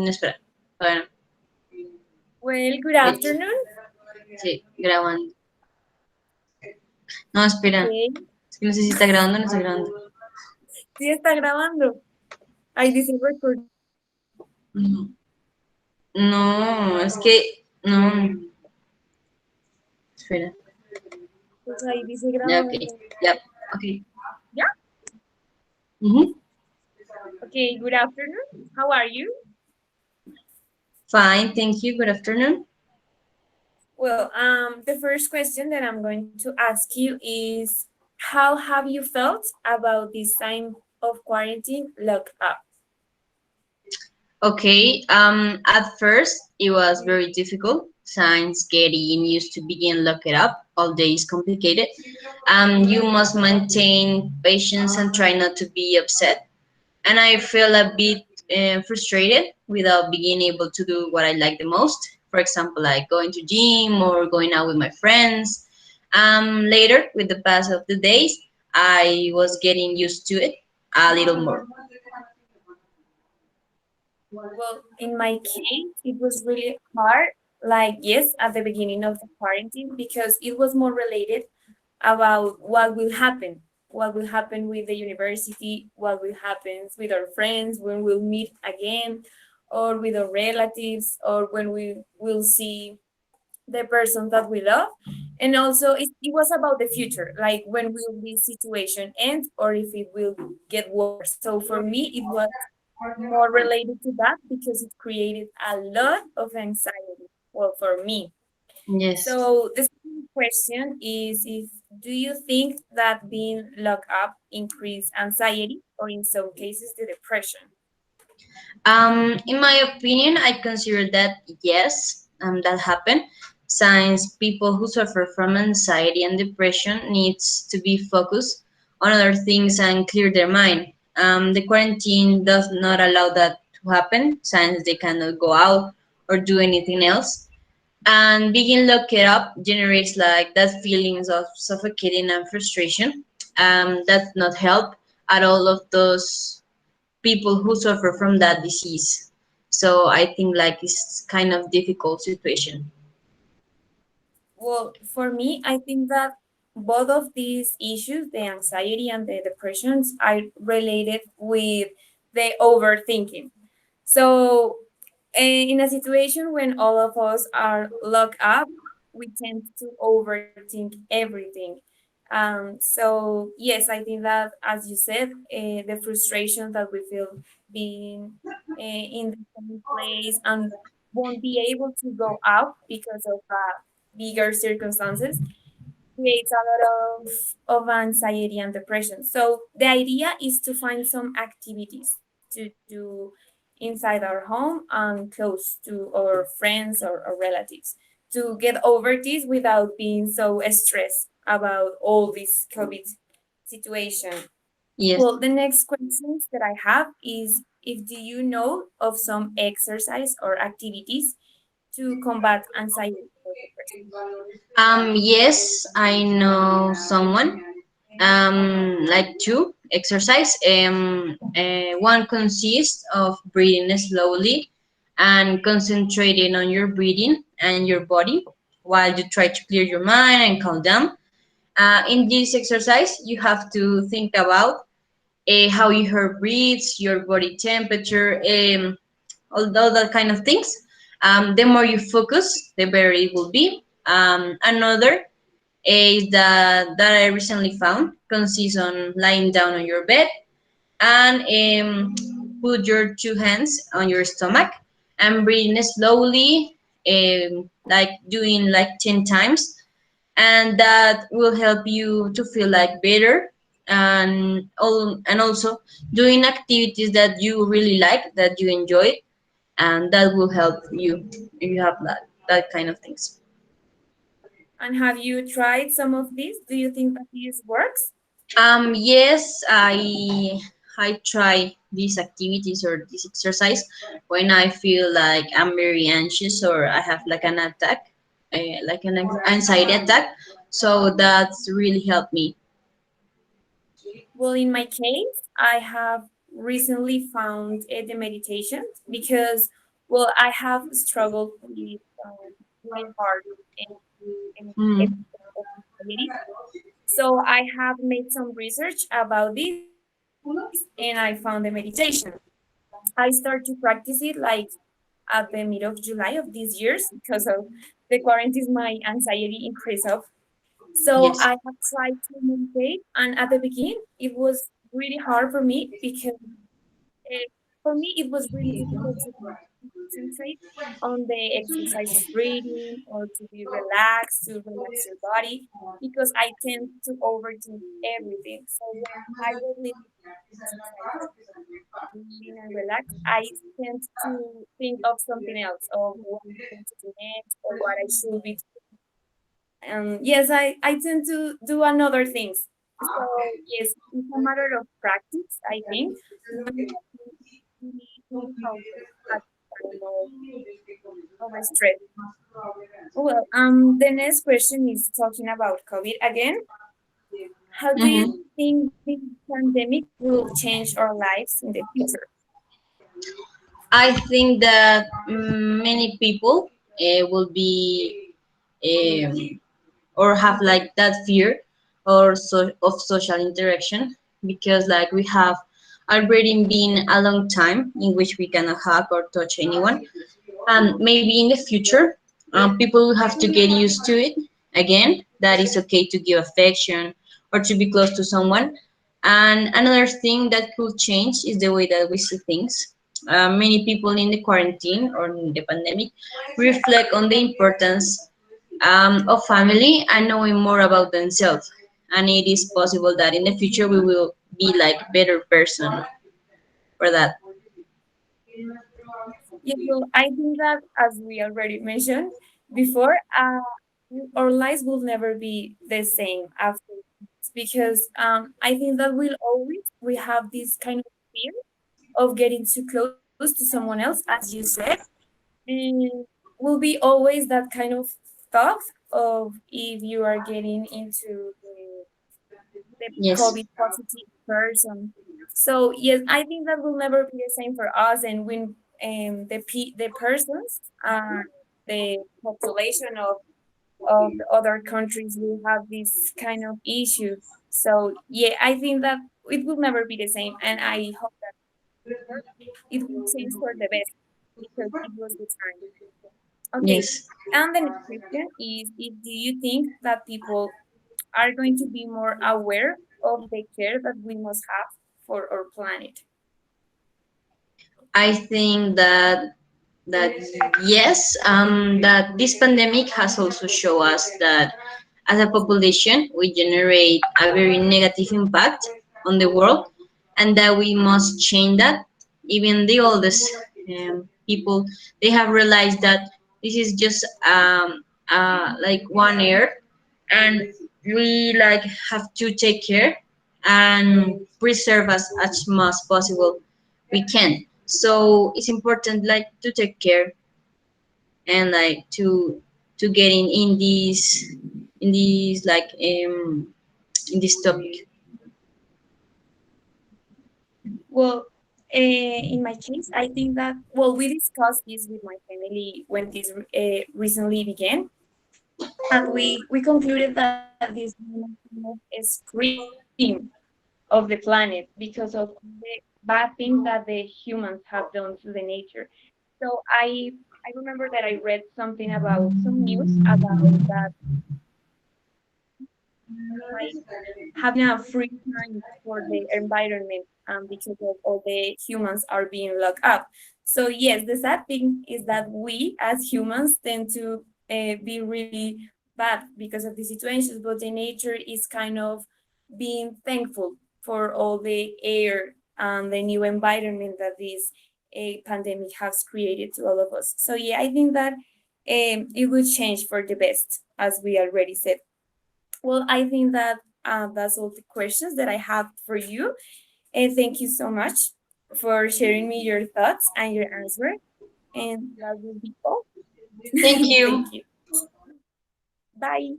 espera. Bueno, Well, good wait. afternoon. Sí, grabando. No, espera. Okay. Es que no sé si está grabando o no está grabando. Sí está grabando. Ahí dice record. No, no, es que. No. Espera. Pues ahí dice Ya, ok. grabando. Ya, ok. Yeah. Ujú. Okay. Good afternoon. How are you? Fine, thank you. Good afternoon. Well, the first question that I'm going to ask you is, how have you felt about this time of quarantine locked up? Okay, at first it was very difficult since getting used to begin look it up all day is complicated. You must maintain patience and try not to be upset. And I feel a bit frustrated without being able to do what I like the most. For example, like going to gym or going out with my friends. Later, with the pass of the days, I was getting used to it a little more. Well, in my case, it was really hard. Like, yes, at the beginning of the quarantine, because it was more related about what will happen with the university, what will happen with our friends, when we'll meet again, or with our relatives, or when we will see the person that we love. And also, it was about the future, like when will this situation end, or if it will get worse. So for me, it was more related to that because it created a lot of anxiety. Well, for me, Yes. so the second question is, if do you think that being locked up increase anxiety or in some cases the depression? In my opinion, I consider that yes, that happened. Since people who suffer from anxiety and depression needs to be focused on other things and clear their mind. The quarantine does not allow that to happen since they cannot go out or do anything else. And being locked up generates like that feelings of suffocating and frustration. That's not help at all of those people who suffer from that disease. So I think like it's kind of difficult situation. Well, for me, I think that both of these issues, the anxiety and the depressions, are related with the overthinking. So, in a situation when all of us are locked up, we tend to overthink everything. So, yes, I think that, as you said, the frustration that we feel being in the same place and won't be able to go out because of bigger circumstances creates a lot of anxiety and depression. So the idea is to find some activities to do inside our home and close to our friends or relatives to get over this without being so stressed about all this COVID situation. Yes. Well, the next questions that I have is, if do you know of some exercise or activities to combat anxiety or depression? Yes, I know someone. Like two exercise. One consists of breathing slowly and concentrating on your breathing and your body while you try to clear your mind and calm down. In this exercise, you have to think about how your heart breathes, your body temperature, all that kind of things. The more you focus, the better it will be. Another is that I recently found consists on lying down on your bed and put your two hands on your stomach and breathing slowly, like doing like 10 times, and that will help you to feel like better and also doing activities that you really like, that you enjoy, and that will help you if you have that kind of things. And have you tried some of these? Do you think that this works? Yes, I try these activities or this exercise when I feel like I'm very anxious or I have like an attack, like an anxiety attack. So that's really helped me. Well, in my case, I have recently found the meditation because Well, I have struggled with really hard and Mm. episodes of anxiety. So I have made some research about this and I found the meditation. I started to practice it like at the mid of July of these years because of the quarantine, my anxiety increased up. So Yes. I have tried to meditate, and at the beginning, it was really hard for me because for me it was really difficult to concentrate on the exercise of breathing or to be relaxed, to relax your body, because I tend to overthink everything. So when I was listening to exercises, breathing and relax, I tend to think of something else, of what I'm going to do next or what I should be doing. Yes, I tend to do another things. So yes, it's a matter of practice, I think. But it has been really, really helpful at the time of stress. Well, the next question is talking about COVID again. How do you Hmm. think this pandemic will change our lives in the future? I think that many people will be um, or have like that fear or of social interaction because like we have already been a long time in which we cannot hug or touch anyone, and maybe in the future people will have to get used to it again, that it's okay to give affection or to be close to someone. And another thing that could change is the way that we see things. Many people in the quarantine or in the pandemic reflect on the importance of family and knowing more about themselves. And it is possible that in the future we will be like better person for that. Yeah, well, I think that as we already mentioned before, our lives will never be the same after this because I think that we have this kind of fear of getting too close to someone else, as you said, and will be always that kind of thought of if you are getting into the Yes. COVID positive person. So yes, I think that will never be the same for us, and when the persons and the population of the other countries will have this kind of issue. So yeah, I think that it will never be the same, and I hope that it will change for the best because it was the time. Okay, Yes. and the next question is: if do you think that people are going to be more aware of the care that we must have for our planet? I think that yes, that this pandemic has also shown us that as a population we generate a very negative impact on the world, and that we must change that. Even the oldest people, they have realized that this is just like one year, and we like have to take care and preserve as much as possible we can. So it's important like to take care and like to get in this like in this topic. Well, in my case, I think that, well, we discussed this with my family when this recently began, and we concluded that this moment kind of a scream of the planet because of the bad things that the humans have done to the nature. So I remember that I read something about some news about that like having a free time for the environment because of all the humans are being locked up. So yes, the sad thing is that we as humans tend to be really bad because of the situations, but the nature is kind of being thankful for all the air and the new environment that this pandemic has created to all of us. So yeah, I think that it would change for the best, as we already said. Well, I think that that's all the questions that I have for you. And thank you so much for sharing me your thoughts and your answer. And that will be all. Thank you. Thank you. Bye.